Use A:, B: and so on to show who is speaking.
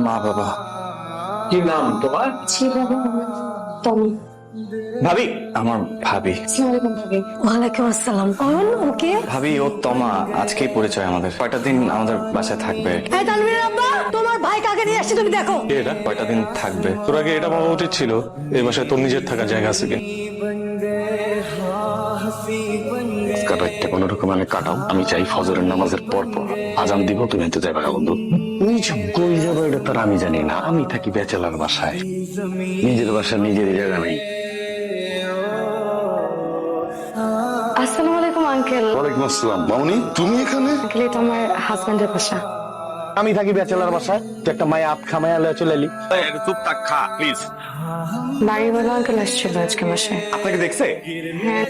A: মা বাবা।
B: কি নাম তোমার?
C: জি বাবা, টমি।
A: ভাবি, আমার ভাবি।
C: আসসালামু আলাইকুম ভাবি। ওয়ালাইকুম আসসালাম। অয়ন, ওকে?
A: ভাবি, ও তমা। আজকেই পরিচয় আমাদের। কয়টা দিন আমাদের বাসায় থাকবে?
C: এই তানভীর আব্বা, তোমার ভাই কাকে নিয়ে আসছে তুমি দেখো।
D: এটা
A: কয়টা দিন থাকবে?
D: তোর আগে এটা ভাবা উচিত ছিল এই বাসায় তোর নিজের থাকার জায়গা আছে কি।
B: আজকাল রাতটা কোনো রকম আমি কাটাও। আমি চাই ফজরের নামাজের পর পর আজান দিব, তুমি তো যাবে না বন্ধু। তুই যে কই যাবো এটা তার আমি জানি না। আমি থাকি বেচেলার বাসায়, নিজের বাসা নিজের জায়গা নেই।
C: আসসালামু আলাইকুম আঙ্কেল।
E: ওয়ালাইকুম আসসালাম। মামুনি, তুমি এখানে?
C: আঙ্কেল, এটা আমার হাজবেন্ডের বাসা।
B: আমি থাকি বেচেলার বাসায়, তুই একটা মায়া আপ খামায়া লয়ে চলে এলি।
E: চুপ থাক, খা প্লিজ।
C: বাড়িওয়ালা আঙ্কেল আসছিল আজকে বাসায়।
A: আপনাকে দেখছে?
C: হ্যাঁ।